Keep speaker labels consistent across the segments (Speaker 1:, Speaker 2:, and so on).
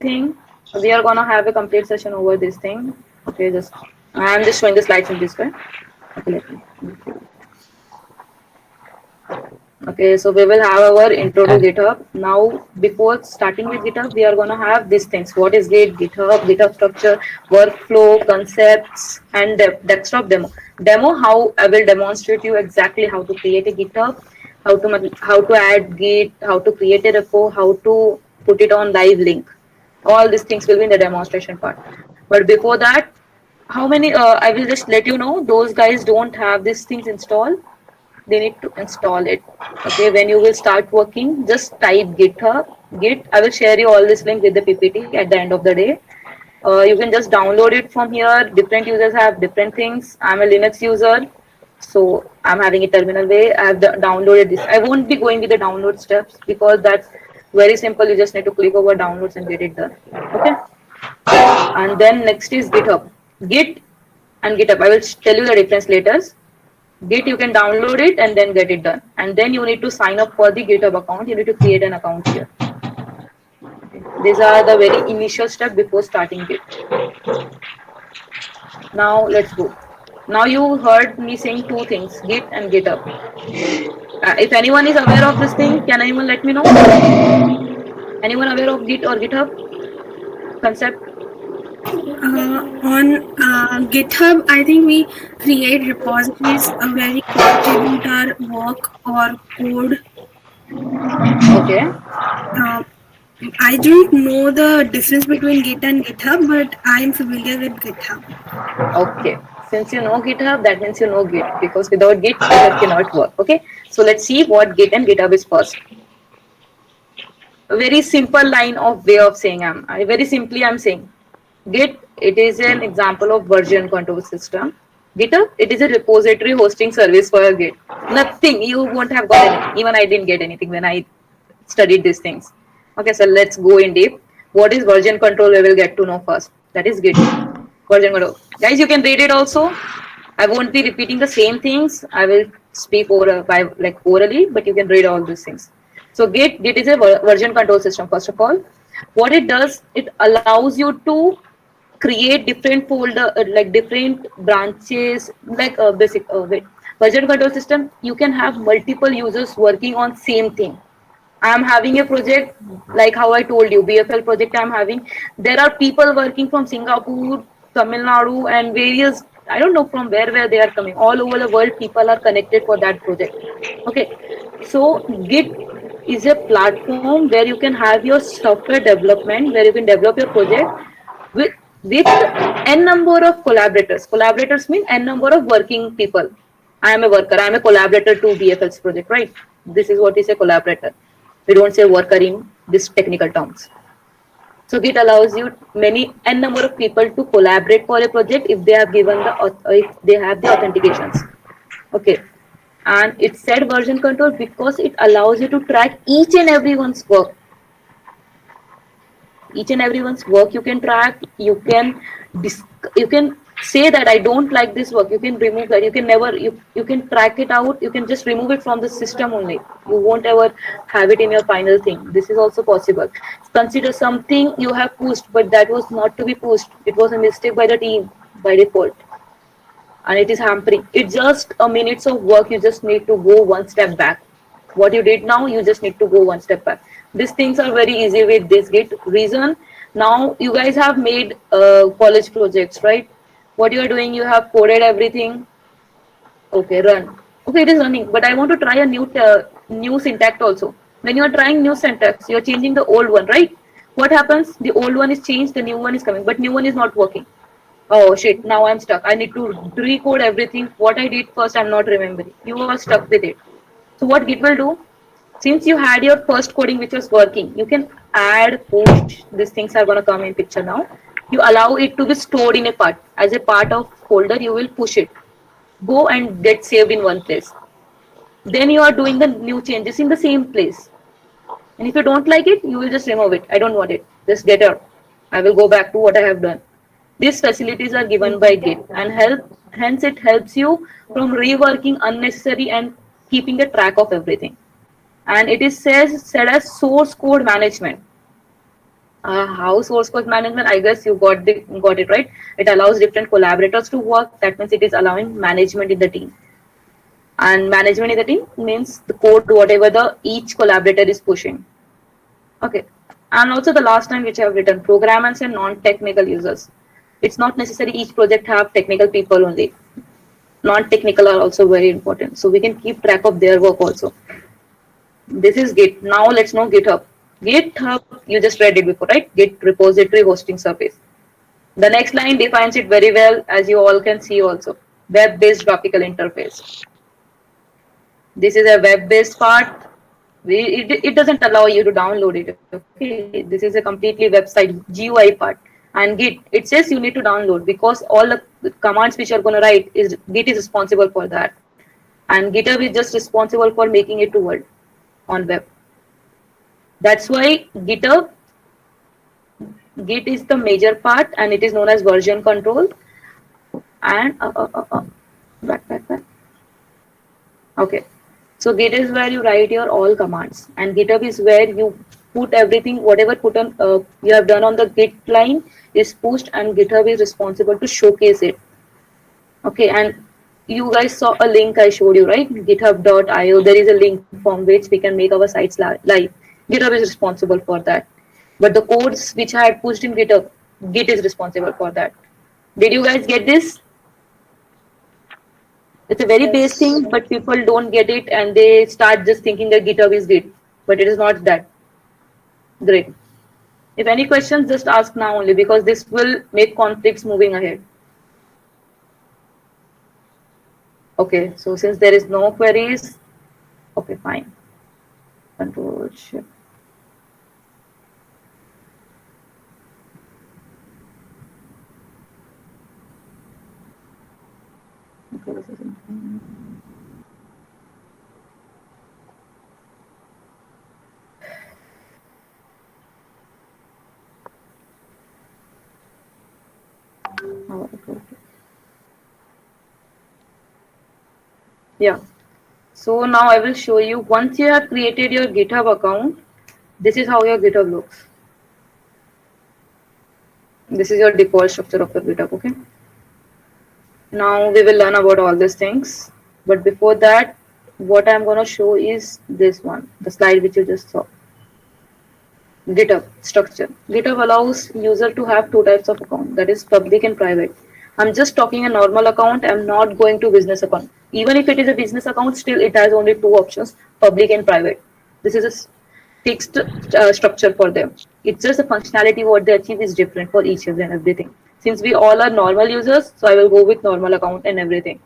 Speaker 1: thing. We are gonna have a complete session over this thing. Okay, just I'm just showing the slides in this way. Okay, let me. Okay, so we will have our intro to GitHub. Now, before starting with GitHub, we are gonna have these things. What is Git, GitHub, GitHub structure, workflow, concepts, and desktop demo. Demo, how I will demonstrate you exactly how to create a GitHub, how to add Git, how to create a repo, how to put it on live link. All these things will be in the demonstration part. But before that, how many? I will just let you know. Those guys don't have these things installed, they need to install it. Okay, when you will start working, just type github git. I will share you all this link with the ppt at the end of the day. You can just download it from here. Different users have different things. I'm a Linux user, so I'm having a terminal way. I have downloaded this. I won't be going with the download steps because that's very simple. You just need to click over downloads and get it done. Okay, and then next is github. Git and github, I will tell you the difference later. Git, you can download it and then get it done. And then you need to sign up for the GitHub account. You need to create an account here. Okay. These are the very initial step before starting Git. Now let's go. Now you heard me saying two things, Git and GitHub. If anyone is aware of this thing, can anyone let me know? Anyone aware of Git or GitHub concept?
Speaker 2: On GitHub, I think we create repositories where we contribute our work or code.
Speaker 1: Okay.
Speaker 2: Uh, I don't know the difference between Git and GitHub, but I'm familiar with GitHub.
Speaker 1: Okay. Since you know GitHub, that means you know Git, because without Git, GitHub cannot work. Okay. So let's see what Git and GitHub is first. A very simple line of way of saying I very simply I'm saying Git, it is an example of version control system. GitHub, it is a repository hosting service for your Git. Nothing, you won't have got anything. Even I didn't get anything when I studied these things. Okay, so let's go in deep. What is version control? We will get to know first. That is Git. Version control. Guys, you can read it also. I won't be repeating the same things. I will speak over by like orally, but you can read all these things. So Git is a version control system. First of all, what it does, it allows you to create different folder, like different branches, like a basic wait. Version control system. You can have multiple users working on same thing. I'm having a project like how I told you, BFL project I'm having. There are people working from Singapore, Tamil Nadu, and various, I don't know from where they are coming. All over the world, people are connected for that project. Okay. So Git is a platform where you can have your software development, where you can develop your project with with n number of collaborators. Collaborators mean n number of working people. I am a worker. I am a collaborator to BFL's project, right? This is what is a collaborator. We don't say worker in this technical terms. So Git allows you many n number of people to collaborate for a project if they have given the if they have the authentications. Okay, and it said version control because it allows you to track each and everyone's work. Each and everyone's work you can track. You can say that I don't like this work. You can remove that. You can never you can track it out. You can just remove it from the system only. You won't ever have it in your final thing. This is also possible. Consider something you have pushed, but that was not to be pushed. It was a mistake by the team by default, and it is hampering. It's just a minutes of work. You just need to go one step back. What you did now, you just need to go one step back. These things are very easy with this Git. Reason, now you guys have made college projects, right? What you are doing, you have coded everything. Okay, run. Okay, it is running, but I want to try a new syntax also. When you are trying new syntax, you are changing the old one, right? What happens? The old one is changed, the new one is coming, but new one is not working. Oh shit, now I'm stuck. I need to recode everything. What I did first, I'm not remembering. You are stuck with it. So what Git will do, since you had your first coding which was working, you can add, push, these things are going to come in picture now. You allow it to be stored in a part. As a part of folder, you will push it. Go and get saved in one place. Then you are doing the new changes in the same place. And if you don't like it, you will just remove it. I don't want it. Just get out. I will go back to what I have done. These facilities are given by Git and hence it helps you from reworking unnecessary and keeping a track of everything. And it is said as source code management. How source code management? I guess you got it right. It allows different collaborators to work. That means it is allowing management in the team. And management in the team means the code, whatever the each collaborator is pushing. Okay. And also the last time which I have written, programmers and non-technical users. It's not necessary each project have technical people only. Non-technical are also very important. So we can keep track of their work also. This is Git. Now let's know GitHub. GitHub, you just read it before, right? Git repository hosting service. The next line defines it very well, as you all can see also. Web-based graphical interface. This is a web-based part. It doesn't allow you to download it. Okay, this is a completely website GUI part. And Git, it says you need to download because all the commands which you're going to write is Git is responsible for that. And GitHub is just responsible for making it to world on web. That's why Git is the major part and it is known as version control. And back. Okay. So Git is where you write your all commands, and GitHub is where you put everything, whatever you have done on the Git line is pushed, and GitHub is responsible to showcase it. Okay, and you guys saw a link I showed you, right? GitHub.io. There is a link from which we can make our sites live. GitHub is responsible for that. But the codes which I had pushed in GitHub, Git is responsible for that. Did you guys get this? It's a very base thing, but people don't get it and they start just thinking that GitHub is Git, but it is not that. Great. If any questions, just ask now only because this will make conflicts moving ahead. Okay, so since there is no queries, okay, fine. Control Shift. Okay, this is yeah. So now I will show you, once you have created your GitHub account, this is how your GitHub looks. This is your default structure of your GitHub, okay? Now we will learn about all these things. But before that, what I'm going to show is this one, the slide which you just saw. GitHub structure. GitHub allows user to have two types of account, that is public and private. I'm just talking a normal account. I'm not going to business account. Even if it is a business account, still it has only two options, public and private. This is a fixed structure for them. It's just the functionality what they achieve is different for each of them, everything. Since we all are normal users, so I will go with normal account and everything.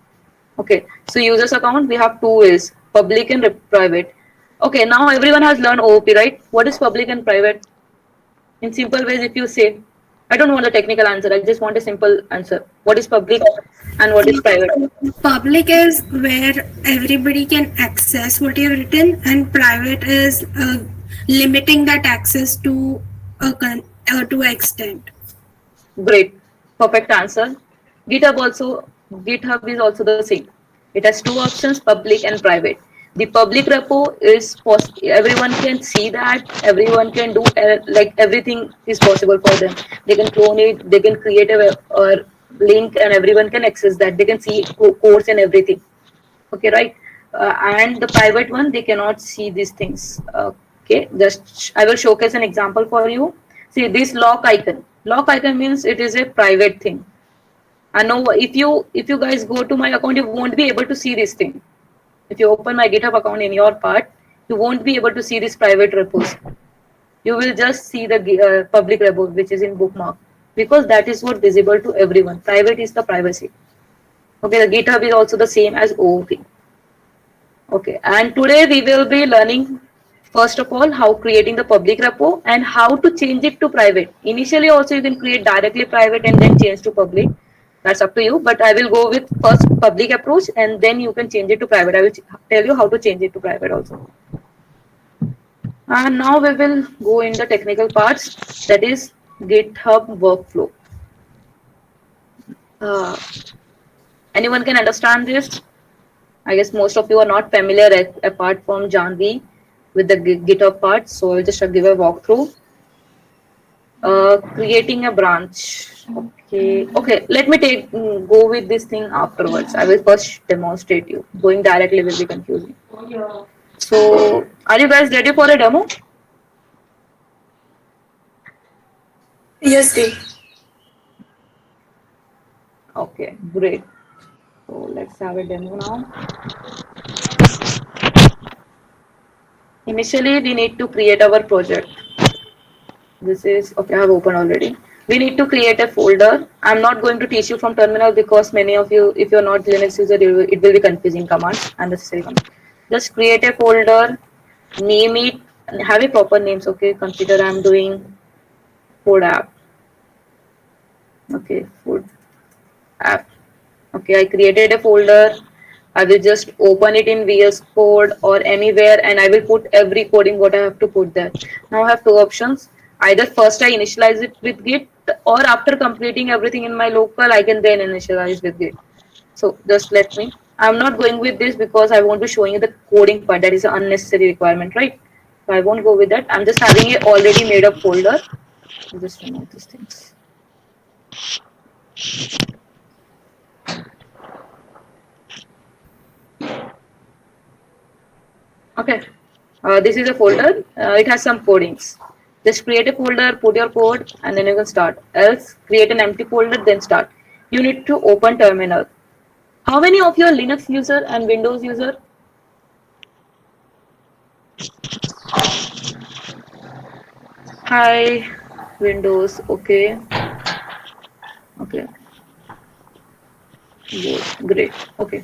Speaker 1: Okay, so users account, we have two ways, public and private. Okay, now everyone has learned OOP, right? What is public and private? In simple ways, if you say, I don't want a technical answer, I just want a simple answer. What is public and what is private?
Speaker 2: Public is where everybody can access what you've written, and private is limiting that access to an extent.
Speaker 1: Great, perfect answer. GitHub is also the same. It has two options, public and private. The public repo is everyone can see that, everyone can do, like everything is possible for them. They can clone it, they can create a link, and everyone can access that. They can see codes and everything. Okay, right? And the private one, they cannot see these things. Okay, just I will showcase an example for you. See this lock icon. Lock icon means it is a private thing. And now if you guys go to my account, you won't be able to see this thing. If you open my GitHub account in your part, you won't be able to see this private repos. You will just see the public repo, which is in bookmark, because that is what visible to everyone. Private is the privacy. Okay, the GitHub is also the same as OOP. Okay, and today we will be learning, first of all, how creating the public repo and how to change it to private. Initially also you can create directly private and then change to public. That's up to you, but I will go with first public approach and then you can change it to private. I will tell you how to change it to private also. And now we will go in the technical parts, that is GitHub workflow. Anyone can understand this? I guess most of you are not familiar apart from Janvi with the GitHub part, so I'll just give a walkthrough. Creating a branch. Okay, let me go with this thing afterwards. I will first demonstrate you. Going directly will be confusing. So are you guys ready for a demo?
Speaker 2: Yes, Dave.
Speaker 1: Okay, great. So let's have a demo now. Initially we need to create our project. This is okay, I have opened already. We need to create a folder. I'm not going to teach you from terminal because many of you, if you're not Linux user, it will be confusing commands, unnecessary commands. Just create a folder, name it, have a proper names. Okay, consider I'm doing food app. Okay, food app. Okay, I created a folder. I will just open it in VS Code or anywhere and I will put every coding what I have to put there. Now I have two options. Either first I initialize it with Git or after completing everything in my local, I can then initialize with Git. So just let me. I'm not going with this because I want to show you the coding part. That is an unnecessary requirement, right? So I won't go with that. I'm just having a already made up folder. I'll just remove these things. Okay, this is a folder. It has some codings. Just create a folder, put your code, and then you can start. Else, create an empty folder, then start. You need to open terminal. How many of you are Linux user and Windows user? Hi, Windows. Okay, okay, good, great. Okay.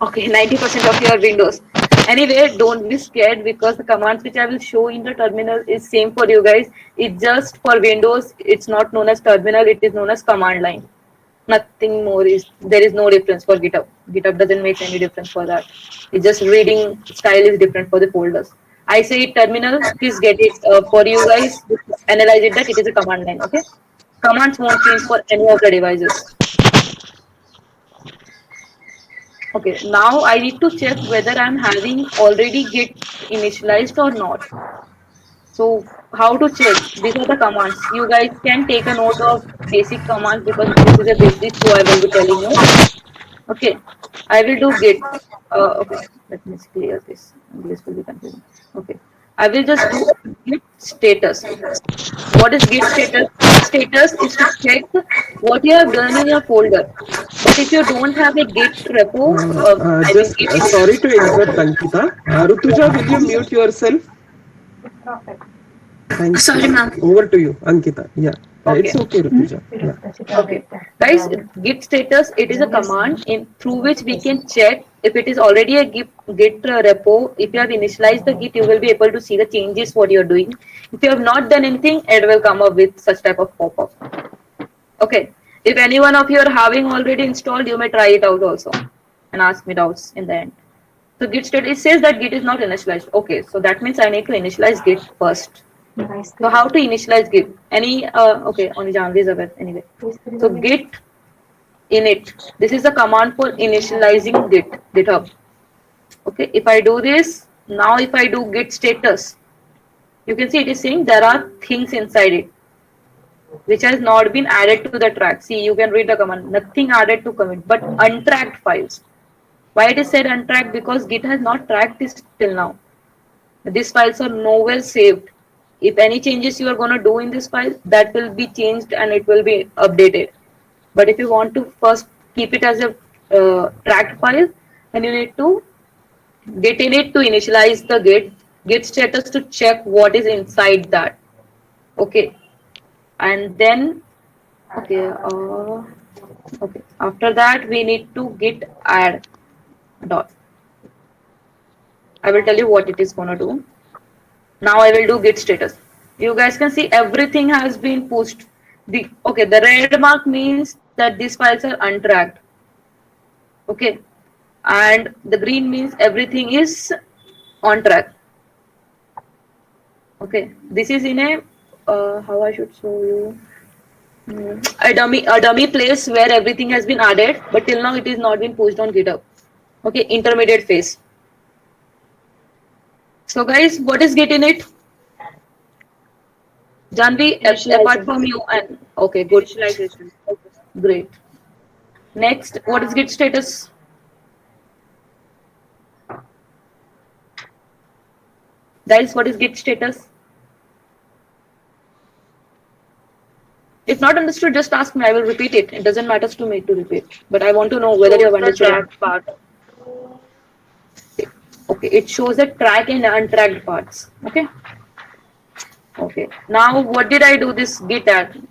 Speaker 1: Okay, 90% of your Windows. Anyway, don't be scared because the commands which I will show in the terminal is same for you guys. It's just for Windows. It's not known as terminal. It is known as command line. Nothing more is there is no difference for GitHub. GitHub doesn't make any difference for that. It's just reading style is different for the folders. I say terminal. Please get it for you guys. Analyze it that it is a command line. Okay. Commands won't change for any of the devices. Okay, now I need to check whether I'm having already Git initialized or not. So how to check? These are the commands. You guys can take a note of basic commands because this is a basic, so I will be telling you. Okay, I will do Git. Okay, let me clear this. This will be confusing. Okay, I will just do Git status. What is Git status? Git status is to check what you have done in your folder. But if you don't have a Git repo, I mean
Speaker 3: Just
Speaker 1: Git
Speaker 3: sorry to interrupt,
Speaker 1: initialized.
Speaker 3: Ankita. Rutuja, will you mute yourself? Thank
Speaker 2: Sorry,
Speaker 3: you.
Speaker 2: ma'am.
Speaker 3: Over to you, Ankita. Yeah,
Speaker 1: Okay.
Speaker 3: it's okay, Rutuja. Yeah.
Speaker 1: Okay, guys, Git status, it is a command in through which we can check if it is already a Git repo. If you have initialized the Git, you will be able to see the changes what you're doing. If you have not done anything, it will come up with such type of pop-up. Okay, if any one of you are having already installed, you may try it out also and ask me doubts in the end. So Git status, it says that Git is not initialized. Okay, so that means I need to initialize Git first. So how to initialize Git? Any okay, only Janvi is aware anyway. So Git init. This is the command for initializing GitHub. Okay, if I do this now, if I do Git status, you can see it is saying there are things inside it which has not been added to the track. See, you can read the command. Nothing added to commit, but untracked files. Why it is said untracked? Because Git has not tracked this till now. These files are nowhere saved. If any changes you are going to do in this file, that will be changed and it will be updated. But if you want to first keep it as a tracked file, then you need to git init to initialize the git status to check what is inside that. Okay, and then okay, okay. After that, we need to git add dot. I will tell you what it is going to do. Now I will do git status. You guys can see everything has been pushed. The red mark means that these files are untracked. Okay, and the green means everything is on track. Okay, this is in a how I should show you. A dummy place where everything has been added, but till now it is not been pushed on GitHub. Okay, intermediate phase. So guys, what is Git in it? Janvi, apart from you and okay, good,
Speaker 4: Initialization.
Speaker 1: great. Next, what is Git status? Guys, what is Git status? If not understood, just ask me. I will repeat it. It doesn't matter to me to repeat, but I want to know whether you have
Speaker 4: Shows the
Speaker 1: understood it.
Speaker 4: track part.
Speaker 1: Okay, it shows the track and untracked parts. Okay. Okay. Now, what did I do this Git add?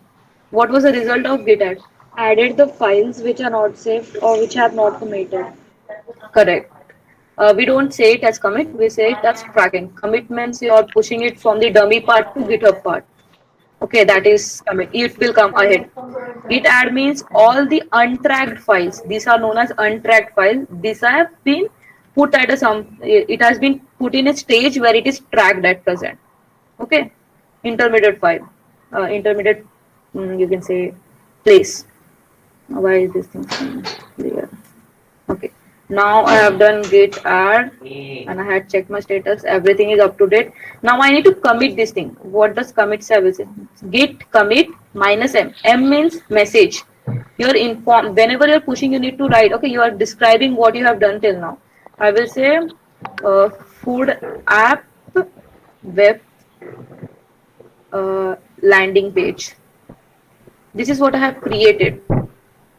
Speaker 1: What was the result of Git add?
Speaker 4: Added the files which are not saved or which have not committed.
Speaker 1: Correct. We don't say it as commit, we say it as tracking. Commit means you are pushing it from the dummy part to GitHub part. Okay, that is commit. It will come ahead. Git add means all the untracked files. These are known as untracked files. These have been put at a some. It has been put in a stage where it is tracked at present. Okay, intermediate file, intermediate. You can say place. Why is this thing clear? Okay. Now I have done git add and I had checked my status. Everything is up to date. Now I need to commit this thing. What does commit service? Git commit minus m. M means message. You're informed whenever you're pushing, you need to write. Okay, you are describing what you have done till now. I will say food app web landing page. This is what I have created.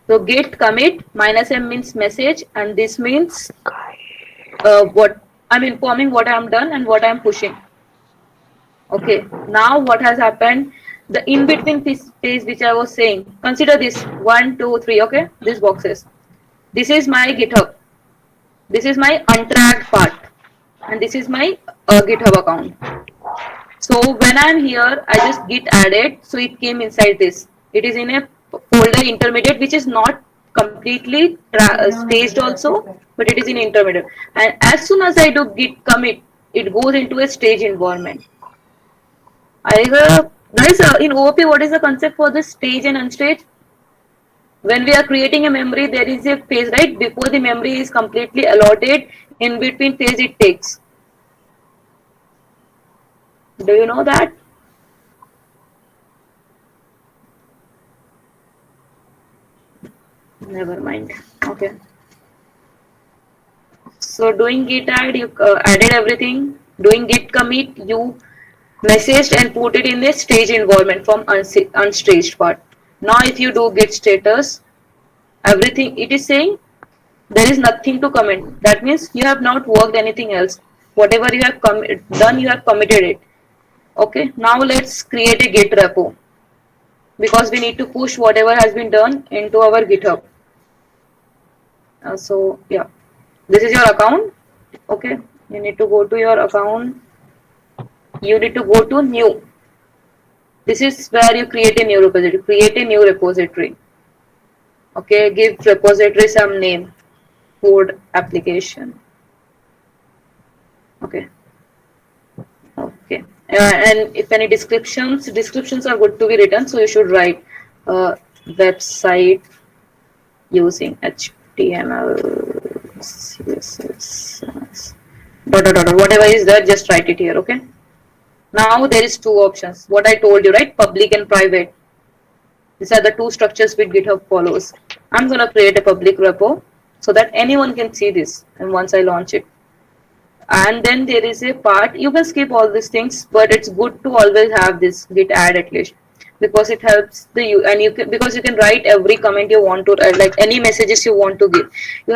Speaker 1: So git commit minus m means message, and this means what I'm informing what I'm done and what I'm pushing. Okay. Now what has happened? The in between space which I was saying. Consider this 1, 2, 3. Okay, these boxes. This is my GitHub. This is my untracked part, and this is my GitHub account. So when I'm here, I just git added, so it came inside this. It is in a folder intermediate, which is not completely staged also, but it is in intermediate. And as soon as I do git commit, it goes into a stage environment. Guys, in OOP, what is the concept for the stage and unstage? When we are creating a memory, there is a phase, right? Before the memory is completely allotted, in between phase it takes. Do you know that? Never mind. Okay. So doing git add, you added everything. Doing git commit, you messaged and put it in a stage environment from unstaged part. Now if you do git status, everything it is saying there is nothing to comment. That means you have not worked anything else. Whatever you have done, you have committed it. Okay. Now let's create a git repo because we need to push whatever has been done into our GitHub. So yeah, this is your account. Okay, you need to go to your account. You need to go to new. This is where you create a new repository. Create a new repository. Okay, give repository some name. Code application. Okay. Okay. And if any descriptions are good to be written, so you should write website using HTML, CSS, whatever is there, just write it here. Okay. Now there is two options. What I told you, right? Public and private. These are the two structures which GitHub follows. I'm gonna create a public repo so that anyone can see this. And once I launch it, and then there is a part you can skip all these things, but it's good to always have this git add at least because it helps and you can because you can write every comment you want to write, like any messages you want to give. You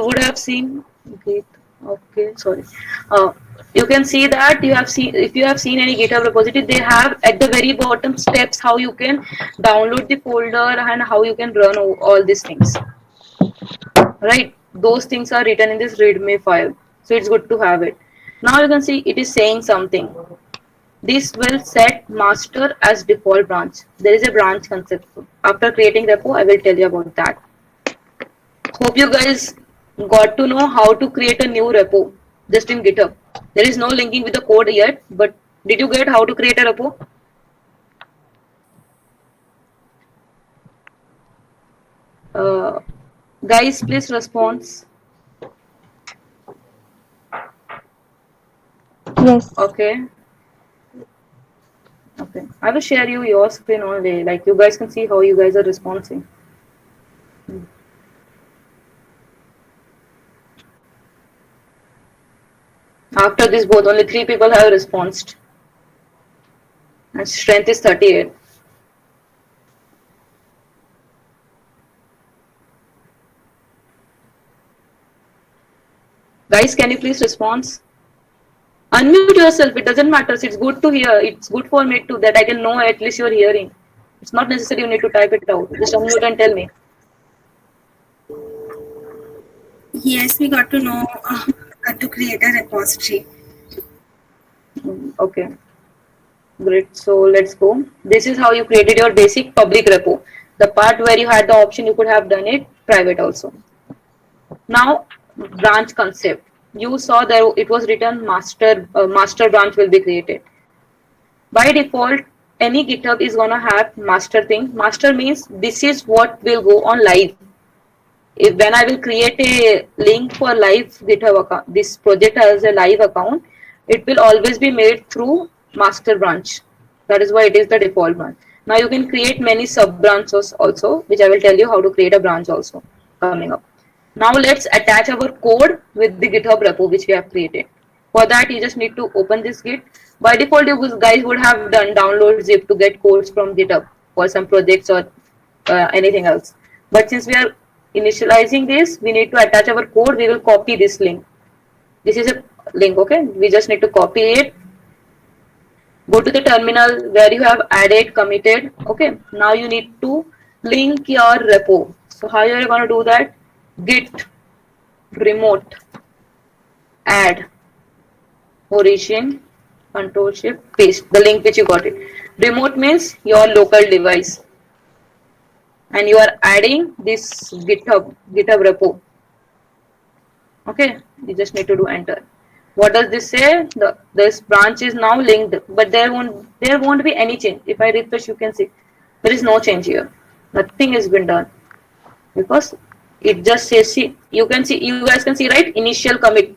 Speaker 1: would have seen git. Okay, sorry. You can see that if you have seen any GitHub repository, they have at the very bottom steps how you can download the folder and how you can run all these things. Right, those things are written in this readme file, so it's good to have it. Now you can see it is saying something. This will set master as default branch. There is a branch concept. After creating repo, I will tell you about that. Hope you guys got to know how to create a new repo just in GitHub. There is no linking with the code yet, but did you get how to create a repo? Guys, please respond.
Speaker 5: Yes.
Speaker 1: Okay. Okay. I will share you your screen only. Like you guys can see how you guys are responding. After this, both only 3 people have responded, and strength is 38. Guys, can you please respond? Unmute yourself. It doesn't matter. It's good to hear. It's good for me too that I can know at least you're hearing. It's not necessary you need to type it out. Just unmute and tell me.
Speaker 2: Yes, we got to know how to create a repository.
Speaker 1: Okay, great. So let's go. This is how you created your basic public repo. The part where you had the option, you could have done it private also. Now, branch concept. You saw that it was written master branch will be created. By default, any GitHub is gonna have master thing. Master means this is what will go on live. If when I will create a link for live GitHub account, this project has a live account, it will always be made through master branch. That is why it is the default branch. Now you can create many sub branches also, which I will tell you how to create a branch also coming up. Now let's attach our code with the GitHub repo which we have created. For that, you just need to open this Git. By default, you guys would have done download zip to get codes from GitHub for some projects or anything else. But since we are initializing this, we need to attach our code. We will copy this link. This is a link, okay? We just need to copy it. Go to the terminal where you have added, committed, okay? Now you need to link your repo. So how you are going to do that? Git remote add origin control shift paste the link which you got it. Remote means your local device, and you are adding this GitHub repo. Okay, you just need to do enter. What does this say? This branch is now linked, but there won't be any change. If I refresh, you can see there is no change here. Nothing has been done because it just says, see, you guys can see, right? Initial commit.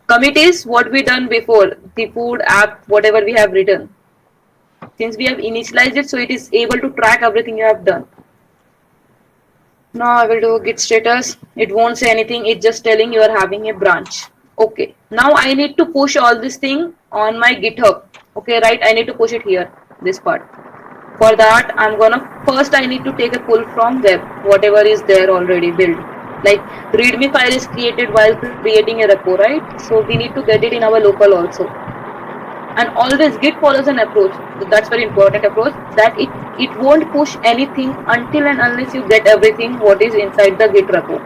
Speaker 1: Commit is what we done before, the food app, whatever we have written. Since we have initialized it, so it is able to track everything you have done. Now I will do git status. It won't say anything. It's just telling you are having a branch. Okay. Now I need to push all this thing on my GitHub. Okay, right? I need to push it here, this part. For that, first I need to take a pull from web, whatever is there already built. Like readme file is created while creating a repo, right? So we need to get it in our local also. And always Git follows an approach. That's very important approach, that it won't push anything until and unless you get everything what is inside the Git repo.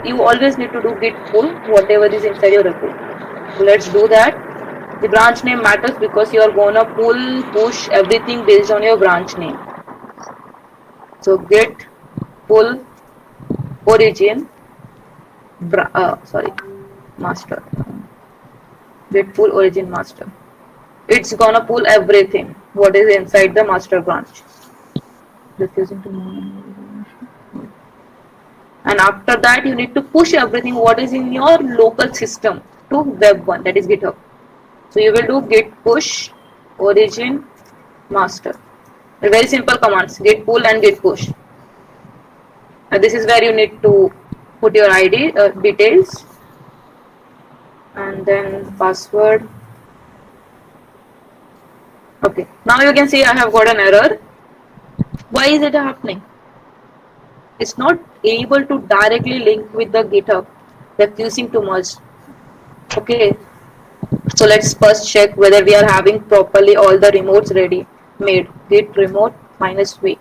Speaker 1: You always need to do Git pull whatever is inside your repo. So let's do that. The branch name matters because you are gonna push everything based on your branch name. So git pull origin master. Git pull origin master. It's gonna pull everything what is inside the master branch. And after that, you need to push everything what is in your local system to web1, that is GitHub. So you will do git push origin master. A very simple commands, git pull and git push. And this is where you need to put your ID details and then password. Okay, now you can see I have got an error. Why is it happening? It's not able to directly link with the GitHub. Refusing to merge. Okay. So let's first check whether we are having properly all the remotes ready made. Git remote -v.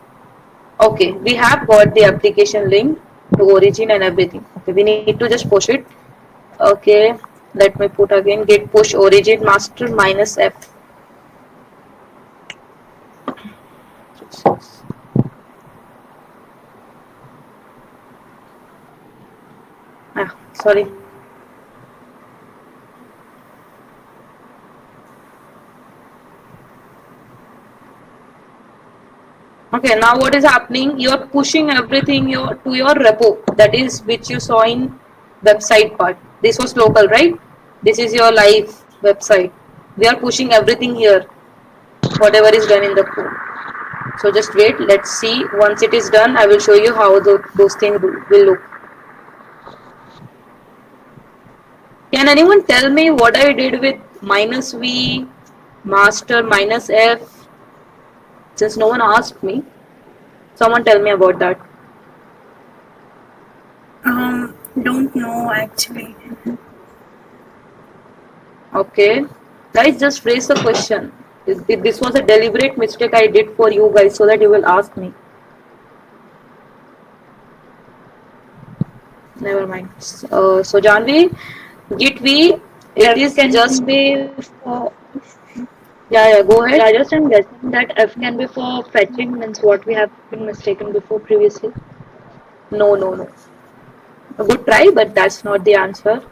Speaker 1: Okay, we have got the application link to origin and everything. Okay, we need to just push it. Okay, let me put again git push origin master -f. Sorry. Okay, now what is happening? You are pushing everything to your repo, that is which you saw in website part. This was local, right? This is your live website. We are pushing everything here, whatever is done in the code. So just wait, let's see. Once it is done, I will show you how those things will look. Can anyone tell me what I did with minus V, master, minus F? Since no one asked me, someone tell me about that.
Speaker 2: Don't know actually.
Speaker 1: Okay. Guys, just raise the question. This was a deliberate mistake I did for you guys so that you will ask me. Never mind. So Janvi, Git V, it is
Speaker 4: Can
Speaker 1: just...
Speaker 4: be for,
Speaker 1: Yeah, go ahead.
Speaker 4: yeah, just I'm guessing that F can be for fetching means what we have been mistaken before previously.
Speaker 1: No, no, no. A good try, but that's not the answer.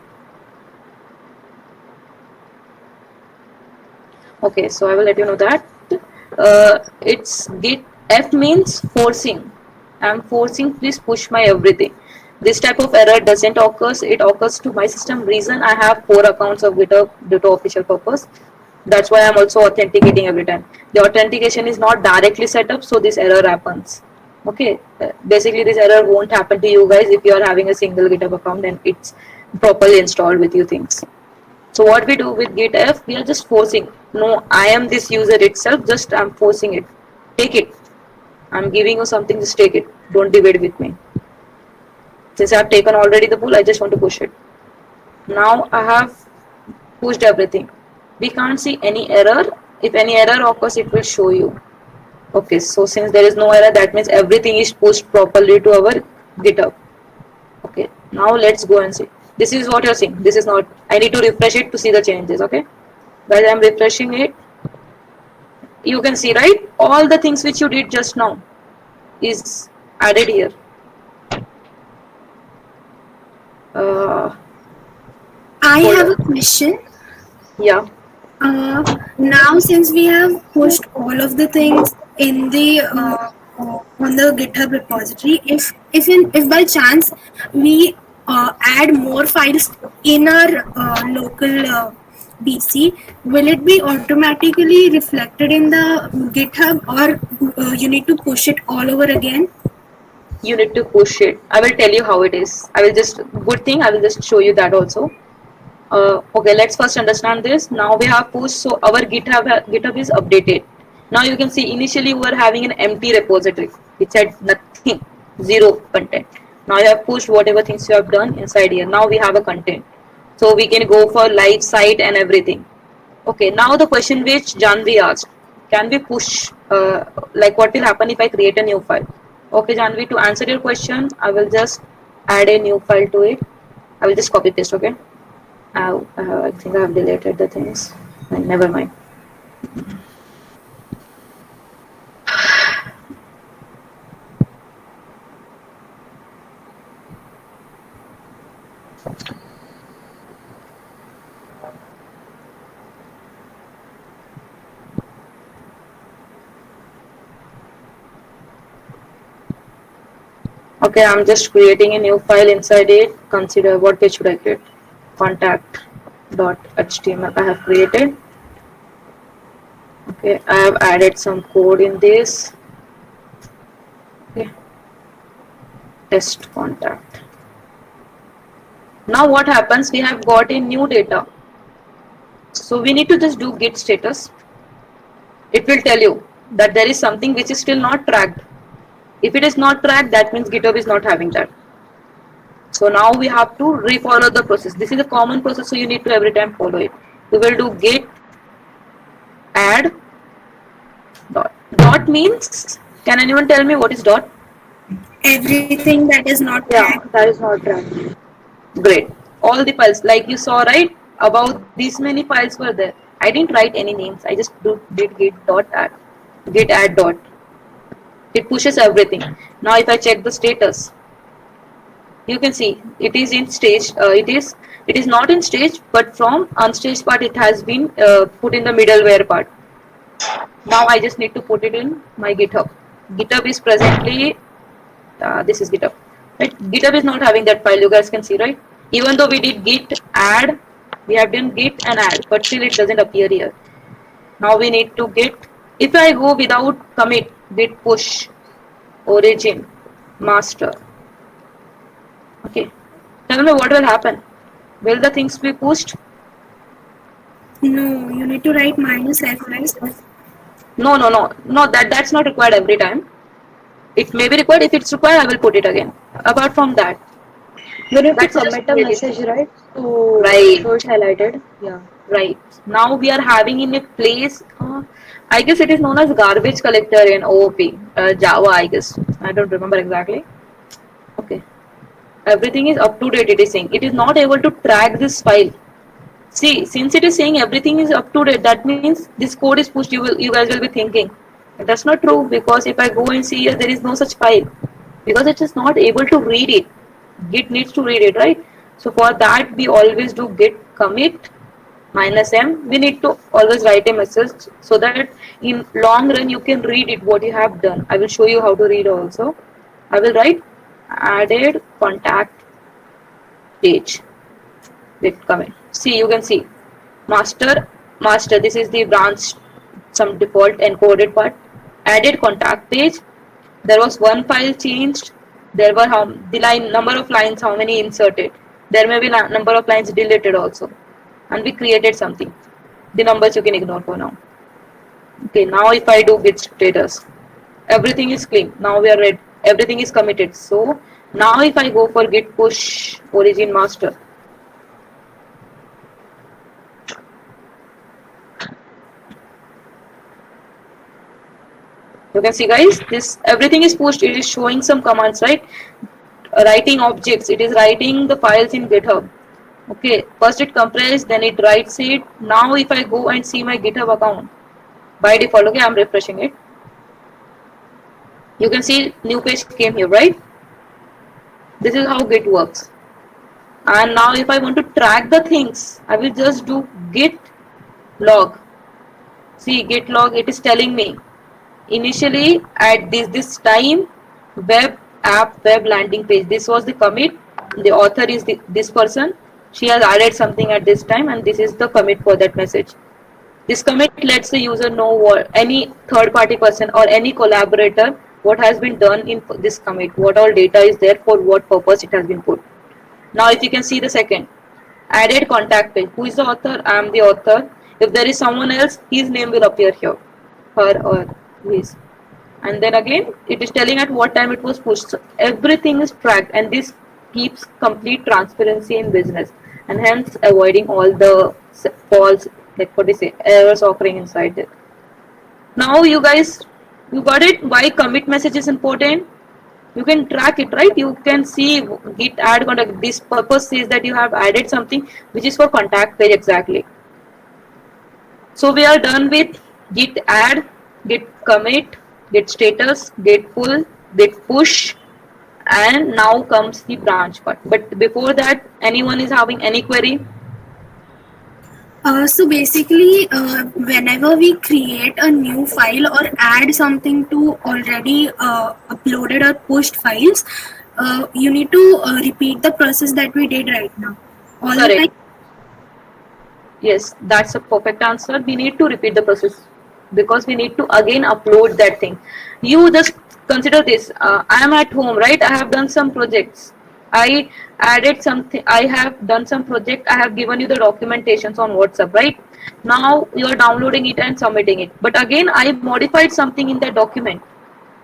Speaker 1: Okay, so I will let you know that. It's Git F means forcing. I'm forcing, please push my everything. This type of error doesn't occur. It occurs to my system. Reason I have 4 accounts of GitHub due to official purpose. That's why I'm also authenticating every time. The authentication is not directly set up, so this error happens. Okay, basically this error won't happen to you guys if you are having a single GitHub account and it's properly installed with you things. So what we do with GitF, we are just forcing. No, I am this user itself, just I'm forcing it. Take it. I'm giving you something, just take it. Don't debate with me. Since I have taken already the pool, I just want to push it. Now I have pushed everything. We can't see any error. If any error occurs, it will show you. Okay, so since there is no error, that means everything is pushed properly to our GitHub. Okay, now let's go and see. This is what you're seeing. This is not. I need to refresh it to see the changes. Okay, while I'm refreshing it, you can see, right? All the things which you did just now is added here.
Speaker 2: I
Speaker 1: Hold
Speaker 2: have
Speaker 1: on.
Speaker 2: a question.
Speaker 1: Yeah.
Speaker 2: Now, since we have pushed all of the things in the on the GitHub repository, if by chance we add more files in our local BC, will it be automatically reflected in the GitHub, or you need to push it all over again?
Speaker 1: You need to push it. I will tell you how it is. I will just, good thing, I will just show you that also. Okay, let's first understand this. Now we have pushed, so our GitHub is updated. Now you can see initially we were having an empty repository. It said nothing, zero content. Now you have pushed whatever things you have done inside here. Now we have a content. So we can go for live site and everything. Okay, now the question which Janvi asked, can we push, like what will happen if I create a new file? Okay, Janvi, to answer your question, I will just add a new file to it. I will just copy paste, okay? I think I have deleted the things. Never mind. Okay, I'm just creating a new file inside it. Consider what page should I create? Contact.html I have created. Okay, I have added some code in this. Okay. Test contact. Now what happens? We have got a new data. So we need to just do git status. It will tell you that there is something which is still not tracked. If it is not tracked, that means GitHub is not having that. So now we have to refollow the process. This is a common process, so you need to every time follow it. We will do git add dot. Dot means, can anyone tell me what is dot?
Speaker 2: Everything that is not
Speaker 4: Yeah,
Speaker 2: tagged.
Speaker 4: that is not tracked.
Speaker 1: Great. All the files, like you saw, right? About these many files were there. I didn't write any names. I just did git dot add. Git add dot. It pushes everything. Now if I check the status, you can see it is in stage. It is not in stage, but from unstaged part it has been put in the middleware part. Now I just need to put it in my GitHub. GitHub is presently, this is GitHub. Right? GitHub is not having that file. You guys can see, right? Even though we did git add We have done git and add, but still it doesn't appear here. Now we need to git. If I go without commit, git push, origin, master. Okay. Tell me what will happen. Will the things be pushed?
Speaker 2: No, you need to write minus f, right?
Speaker 1: No, no, no. No, that's not required every time. It may be required. If it's required, I will put it again. Apart from that,
Speaker 4: We need to
Speaker 1: that's just
Speaker 4: commit a
Speaker 1: really
Speaker 4: message,
Speaker 1: simple.
Speaker 4: right? To
Speaker 1: Right,
Speaker 4: show it highlighted. Yeah.
Speaker 1: right. Now we are having in a place, I guess it is known as garbage collector in OOP, Java, I guess. I don't remember exactly. Okay. Everything is up to date, it is saying. It is not able to track this file. See, since it is saying everything is up to date, that means this code is pushed. You guys will be thinking that's not true, because if I go and see here, there is no such file, because it is not able to read it. Git needs to read it, right? So for that, we always do git commit minus m. We need to always write a message so that in long run you can read it what you have done. I will show you how to read also. I will write added contact page. Git commit. See, you can see master. This is the branch, some default encoded part. Added contact page. There was one file changed. There were the line number of lines, how many inserted. There may be number of lines deleted also, and we created something. The numbers you can ignore for now. Okay, now if I do git status, everything is clean. Now we are ready. Everything is committed. So now if I go for git push origin master, you can see, guys, this everything is pushed. It is showing some commands, right? Writing objects. It is writing the files in GitHub. Okay, first it compresses, then it writes it. Now if I go and see my GitHub account, by default, okay, I'm refreshing it. You can see new page came here, right? This is how Git works. And now if I want to track the things, I will just do git log. See, git log, it is telling me initially at this time, web app web landing page, this was the commit. The author is this person. She has added something at this time, and this is the commit for that message. This commit lets the user know what any third party person or any collaborator what has been done in this commit, what all data is there, for what purpose it has been put. Now if you can see the second, added contact page. Who is the author? I am the author. If there is someone else, his name will appear here, her or his. And then again, it is telling at what time it was pushed. So everything is tracked, and this keeps complete transparency in business, and hence avoiding all the false, like what they say, errors occurring inside it. Now you guys, you got it? Why commit message is important? You can track it, right? You can see git add contact. This purpose says that you have added something which is for contact page exactly. So we are done with git add, git commit, git status, git pull, git push, and now comes the branch part. But before that, anyone is having any query?
Speaker 2: So basically, whenever we create a new file or add something to already uploaded or pushed files, you need to repeat the process that we did right now. All the
Speaker 1: Correct.
Speaker 2: time.
Speaker 1: Yes, that's a perfect answer. We need to repeat the process because we need to again upload that thing. You just consider this. I am at home, right? I have done some projects. I added something. I have done some project. I have given you the documentations on WhatsApp, right? Now you are downloading it and submitting it. But again, I modified something in that document.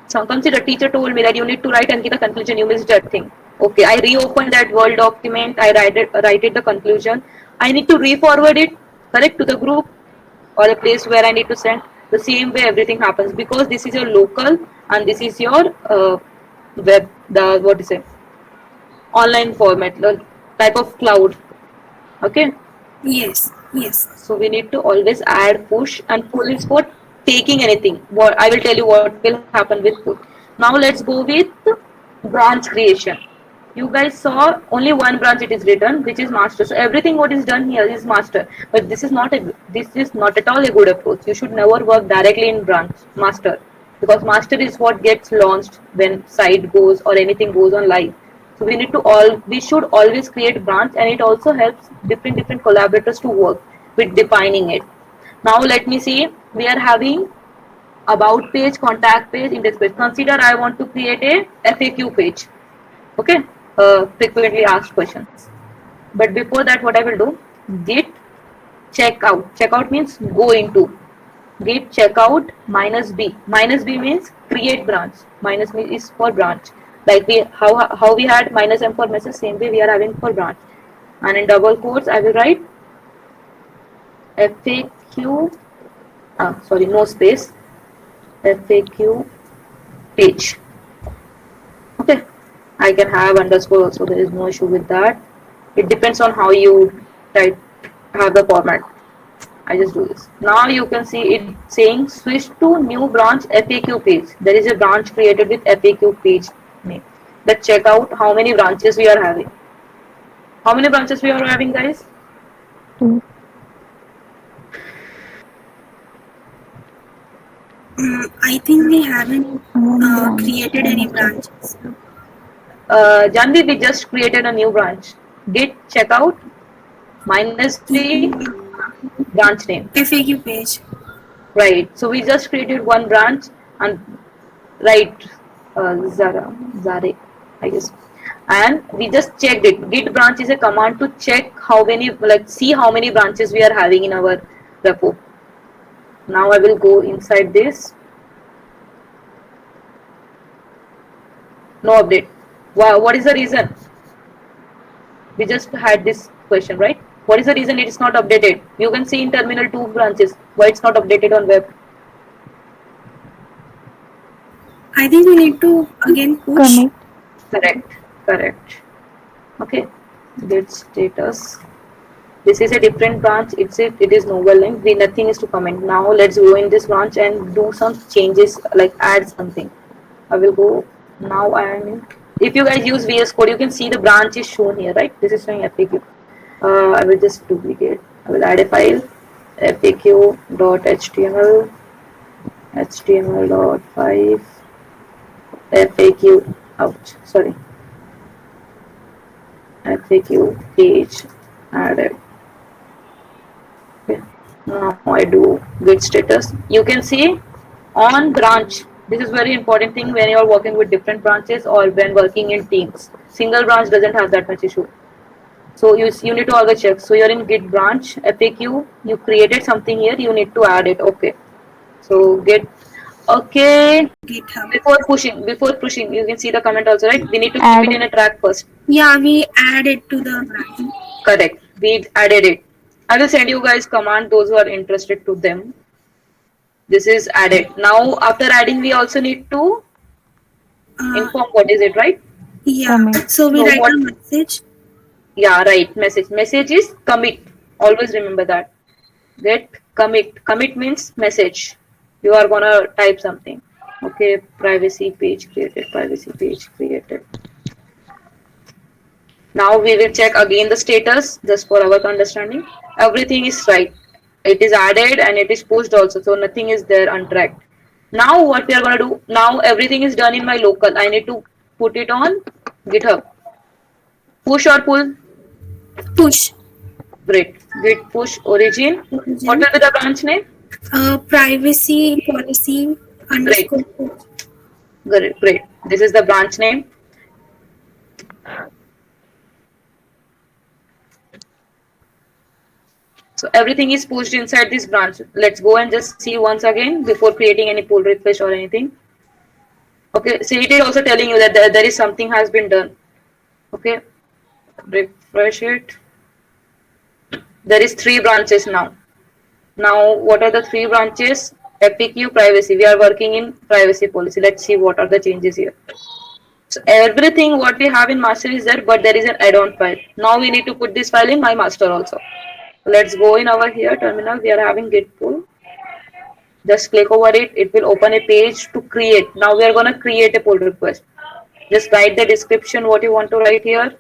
Speaker 1: So consider, teacher told me that you need to write and give a conclusion. You missed that thing. Okay, I reopened that Word document. I write it the conclusion. I need to re-forward it, correct, to the group or the place where I need to send. The same way everything happens, because this is your local and this is your web, the what is it, online format, the type of cloud. Okay,
Speaker 2: Yes, yes.
Speaker 1: so we need to always add push, and pull is for taking anything. What I will tell you what will happen with pull. Now let's go with branch creation. You guys saw only one branch it is written, which is master. So everything what is done here is master. But this is not at all a good approach. You should never work directly in branch master, because master is what gets launched when site goes or anything goes on live. So we should always create branch, and it also helps different collaborators to work with defining it. Now let me see, we are having about page, contact page, index page. Consider I want to create a FAQ page. Okay, frequently asked questions. But before that, what I will do, git checkout. Checkout means go into. Git checkout minus b. Minus b means create branch. Minus b is for branch. Like we how we had minus m for message, same way we are having for branch. And in double quotes, I will write FAQ. Sorry, no space. FAQ page. Okay, I can have underscore also. There is no issue with that. It depends on how you type, have the format. I just do this. Now you can see it saying switch to new branch FAQ page. There is a branch created with FAQ page name. Let's check out how many branches we are having. How many branches we are having, guys?
Speaker 5: 2.
Speaker 2: I think we haven't created any branches.
Speaker 1: Janvi, we just created a new branch. Git checkout minus the branch name.
Speaker 2: FAQ page.
Speaker 1: Right. So we just created one branch and right, Zare, I guess. And we just checked it. Git branch is a command to check how many, like see how many branches we are having in our repo. Now I will go inside this. No update. Wow, what is the reason? We just had this question, right? What is the reason it is not updated? You can see in terminal 2 branches. Why it's not updated on web?
Speaker 2: I think we need to again push.
Speaker 5: Connect.
Speaker 1: Correct. Okay. Git status. This is a different branch. It is novel link. Nothing is to comment. Now let's go in this branch and do some changes, like add something. I will go. Now I am in. If you guys use VS Code, you can see the branch is shown here, right? This is showing FAQ. I will just duplicate. I will add a file, faq.html, html.5, FAQ. Ouch, sorry. FAQ page added. Okay. Now I do git status. You can see on branch. This is very important thing when you are working with different branches or when working in teams. Single branch doesn't have that much issue. So you need to always check. So you're in git branch FAQ. You created something here. You need to add it. Okay. So git. Okay.
Speaker 2: GitHub.
Speaker 1: Before pushing, you can see the comment also, right? We need to
Speaker 5: Add.
Speaker 1: keep it in a track first.
Speaker 2: Yeah, we add it to the branch.
Speaker 1: Correct. We added it. I will send you guys command, those who are interested to them. This is added. Now after adding, we also need to inform what is it, right?
Speaker 2: Yeah.
Speaker 5: Commit.
Speaker 2: So we
Speaker 1: So
Speaker 2: write
Speaker 1: what-
Speaker 2: a message.
Speaker 1: Yeah, right. Message is commit. Always remember that. Get commit. Commit means message. You are gonna type something. Okay, privacy page created. Privacy page created. Now we will check again the status just for our understanding. Everything is right. It is added and it is pushed also. So nothing is there untracked. Now what we are gonna do? Now everything is done in my local. I need to put it on GitHub. Push or pull?
Speaker 2: Push.
Speaker 1: Great. Git push origin. What will be the branch name?
Speaker 2: Privacy policy underscore.
Speaker 1: Great. This is the branch name. So everything is pushed inside this branch. Let's go and just see once again before creating any pull request or anything. Okay, so it is also telling you that there is something has been done. Okay, refresh it. There is 3 branches now. Now, what are the 3 branches? FAQ privacy. We are working in privacy policy. Let's see what are the changes here. So everything what we have in master is there, but there is an add-on file. Now we need to put this file in my master also. Let's go in over here terminal. We are having git pull. Just click over it. It will open a page to create. Now we are going to create a pull request. Just write the description what you want to write here.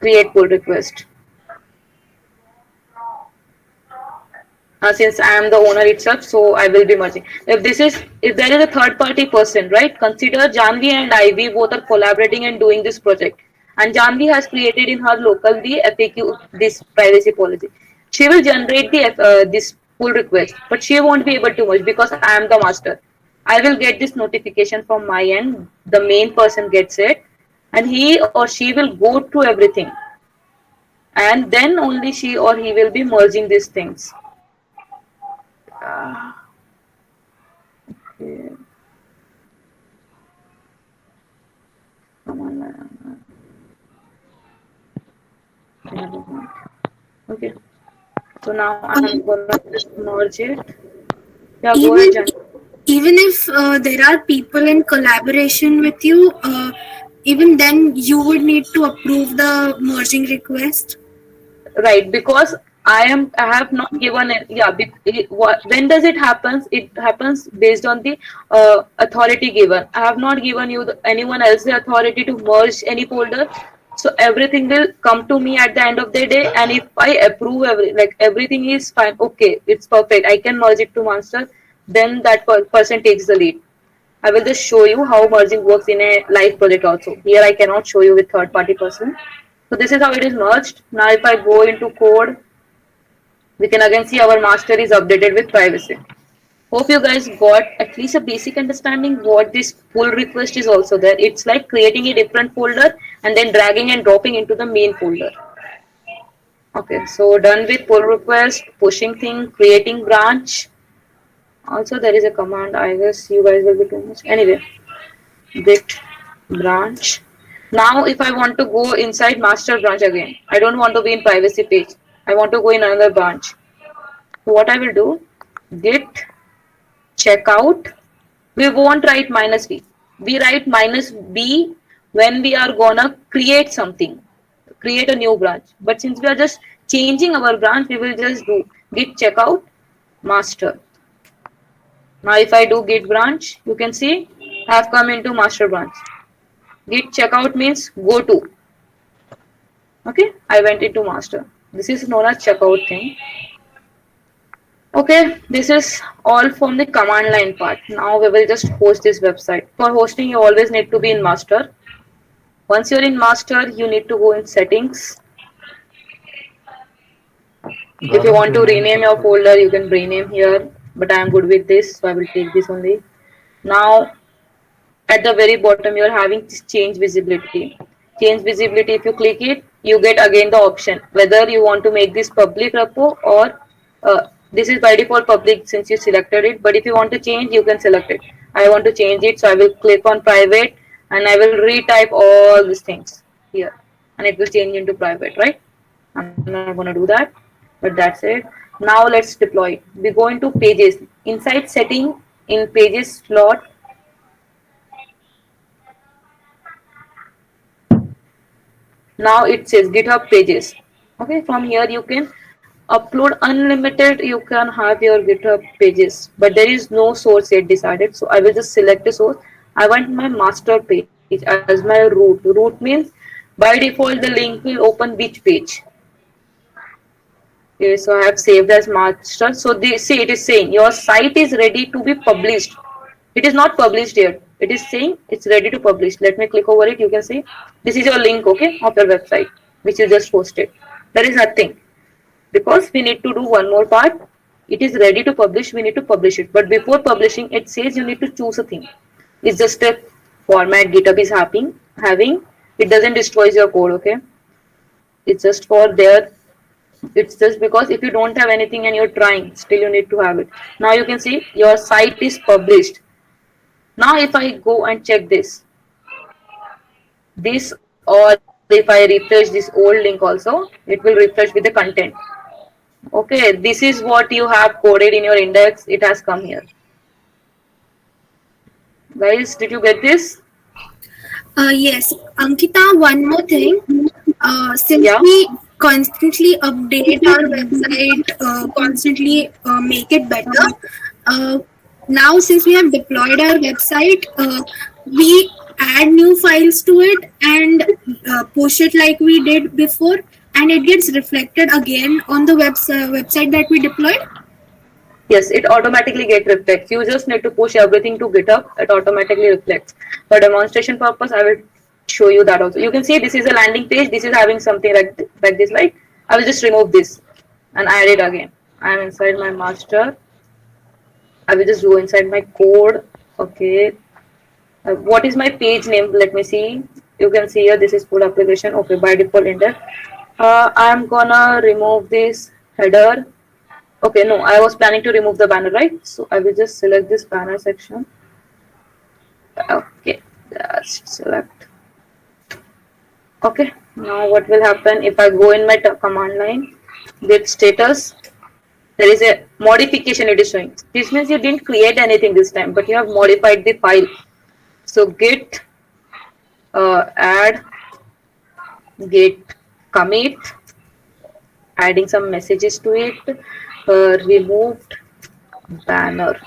Speaker 1: Create pull request. since I am the owner itself, so I will be merging. If there is a third party person, right? Consider Janvi and I, we both are collaborating and doing this project. And Janvi has created in her local the FAQ, this privacy policy. She will generate the this pull request, but she won't be able to merge because I am the master. I will get this notification from my end. The main person gets it, and he or she will go through everything, and then only she or he will be merging these things. Okay. Come on, man. Okay. So now I'm gonna just merge it. Yeah, go ahead,
Speaker 2: Even
Speaker 1: Jan.
Speaker 2: even if there are people in collaboration with you, even then you would need to approve the merging request.
Speaker 1: Right, because I have not given it. Yeah, when does it happens? It happens based on the authority given. I have not given you anyone else the authority to merge any folder. So everything will come to me at the end of the day, and if I approve everything is fine, okay, it's perfect, I can merge it to master, then that person takes the lead. I will just show you how merging works in a live project also. Here I cannot show you with third party person. So this is how it is merged. Now if I go into code, we can again see our master is updated with privacy. Hope you guys got at least a basic understanding what this pull request is also there. It's like creating a different folder and then dragging and dropping into the main folder. Okay, so done with pull request, pushing thing, creating branch. Also there is a command, I guess you guys will be too much. Anyway, git branch. Now if I want to go inside master branch again, I don't want to be in privacy page. I want to go in another branch. So what I will do, git checkout. We won't write -b. We write -b when we are gonna create something, create a new branch. But since we are just changing our branch, we will just do git checkout master. Now if I do git branch, you can see I have come into master branch. Git checkout means go to. Okay, I went into master. This is known as checkout thing. Okay, this is all from the command line part. Now we will just host this website. For hosting, you always need to be in master. Once you're in master, you need to go in settings. If you want to rename your folder, you can rename here, but I am good with this, so I will take this only. Now, at the very bottom, you are having this change visibility. Change visibility, if you click it, you get again the option whether you want to make this public repo or this is by default public since you selected it, but if you want to change, you can select it. I want to change it, so I will click on private and I will retype all these things here and it will change into private, right? I'm not going to do that, but that's it. Now let's deploy it. We go into pages. Inside setting in pages slot, now it says GitHub pages. Okay, from here you can upload unlimited, you can have your GitHub pages, but there is no source yet decided, so I will just select a source. I want my master page as my root. Root means by default the link will open which page. Okay, so I have saved as master. So see, it is saying your site is ready to be published. It is not published yet. It is saying it's ready to publish. Let me click over it. You can see this is your link, okay, of your website which you just posted. There is nothing, because we need to do one more part. It is ready to publish, we need to publish it, but before publishing it says you need to choose a theme. It's just a format GitHub is having. It doesn't destroy your code, okay? It's just for there. It's just because if you don't have anything and you're trying, still you need to have it. Now you can see your site is published. Now if I go and check this or if I refresh this old link also, it will refresh with the content. Okay, this is what you have coded in your index. It has come here. Guys, did you get this?
Speaker 2: Yes, Ankita, one more thing. Since we constantly update our website, constantly make it better, now since we have deployed our website, we add new files to it and push it like we did before, and it gets reflected again on the website that we deployed.
Speaker 1: Yes, it automatically get reflects. You just need to push everything to GitHub. It automatically reflects. For demonstration purpose, I will show you that also. You can see this is a landing page. This is having something like this, right? I will just remove this and add it again. I am inside my master. I will just go inside my code. Okay. What is my page name? Let me see. You can see here. This is full application. Okay, by default enter. I'm gonna remove this header. Okay, no, I was planning to remove the banner, right? So I will just select this banner section. Okay, just select. Okay, now what will happen if I go in my command line with status? There is a modification it is showing. This means you didn't create anything this time, but you have modified the file. So git add git commit, adding some messages to it, removed banner.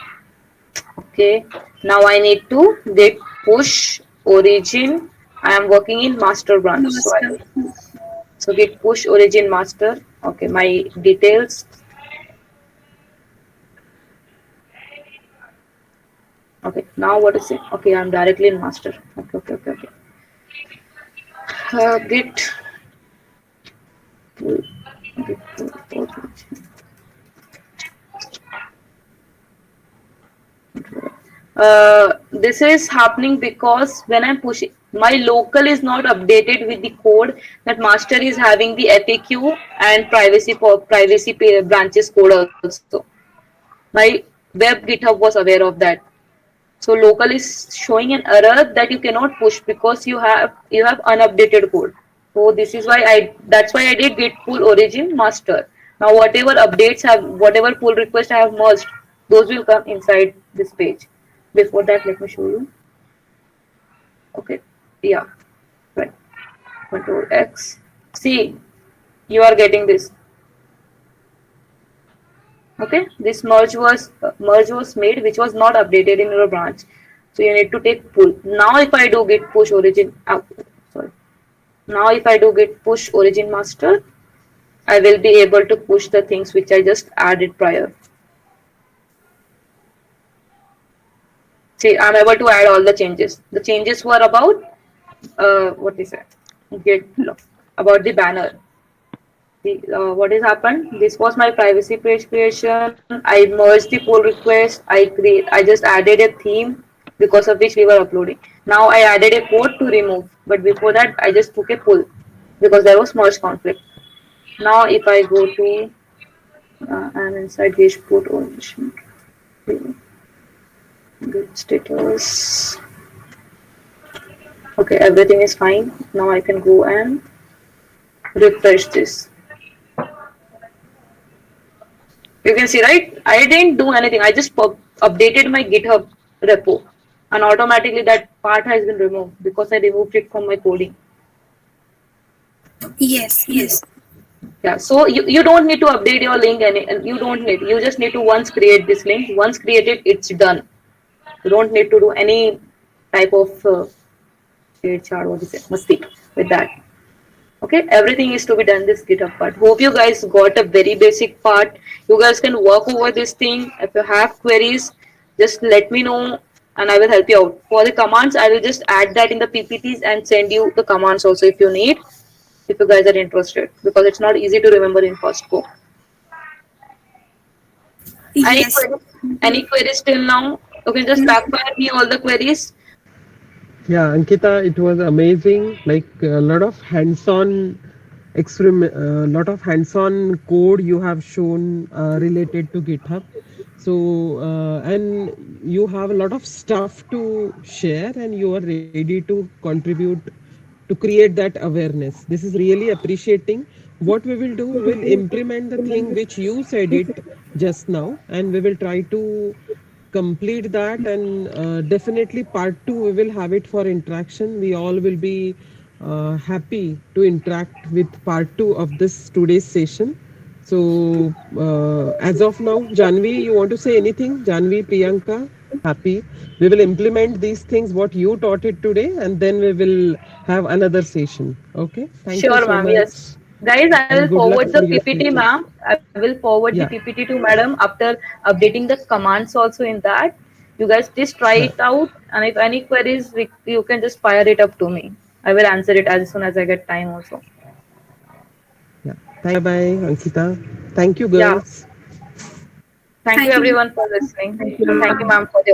Speaker 1: Okay, now I need to git push origin. I am working in master branch. So git push origin master. Okay, my details. Okay, now what is it? Okay, I'm directly in master. Okay. Git pull, git pull origin. This is happening because when I'm pushing, my local is not updated with the code that master is having the FAQ and privacy branches code also. My web GitHub was aware of that. So local is showing an error that you cannot push because you have unupdated code. So this is why that's why I did git pull origin master. Now whatever pull request I have merged, those will come inside this page. Before that, let me show you. Okay, yeah, right. Control X. See, you are getting this. Okay, this merge was made, which was not updated in your branch. So you need to take pull. Now if I do git push origin, Now if I do git push origin master, I will be able to push the things which I just added prior. See, I'm able to add all the changes. The changes were about what is it? Git about the banner. What has happened? This was my privacy page creation. I merged the pull request. I just added a theme because of which we were uploading. Now I added a code to remove, but before that I just took a pull because there was merge conflict. Now if I go to I'm inside this put origin. Good status. Okay, everything is fine. Now I can go and refresh this. You can see, right? I didn't do anything. I just updated my GitHub repo, and automatically that part has been removed because I removed it from my coding.
Speaker 2: Yes.
Speaker 1: Yeah. So you don't need to update your link, and you don't need. You just need to once create this link. Once created, it's done. You don't need to do any type of mistake with that. Okay, everything is to be done this GitHub part. Hope you guys got a very basic part. You guys can work over this thing. If you have queries, just let me know and I will help you out. For the commands, I will just add that in the PPTs and send you the commands also if you need, if you guys are interested, because it's not easy to remember in first go.
Speaker 2: Yes.
Speaker 1: Any queries till now? You can just backfire me all the queries.
Speaker 3: Yeah, Ankita, it was amazing. Like a lot of hands-on experiment, lot of hands-on code you have shown related to GitHub. So and you have a lot of stuff to share, and you are ready to contribute to create that awareness. This is really appreciating. What we will do, we will implement the thing which you said it just now, and we will try to complete that. And definitely part 2 we will have it for interaction. We all will be happy to interact with part 2 of this today's session. So as of now, Janvi, you want to say anything? Janvi, Priyanka, happy. We will implement these things what you taught it today, and then we will have another session. Okay, thank you
Speaker 1: Sure,
Speaker 3: so
Speaker 1: ma'am.
Speaker 3: much.
Speaker 1: Yes. Guys, I will
Speaker 3: And good luck
Speaker 1: forward the
Speaker 3: for your
Speaker 1: PPT,
Speaker 3: future.
Speaker 1: ma'am. I will forward the
Speaker 3: Yeah,
Speaker 1: PPT to madam after updating the commands also in that. You guys just try
Speaker 3: sure.
Speaker 1: it out, and if any queries, you can just fire it up to me. I will answer it as soon as I get time also.
Speaker 3: Yeah. Bye bye, Ankita. Thank you,
Speaker 1: Yeah.
Speaker 3: girls.
Speaker 1: Thank you
Speaker 2: Thank you.
Speaker 1: everyone for listening.
Speaker 4: Thank you.
Speaker 1: Thank you, ma'am, for the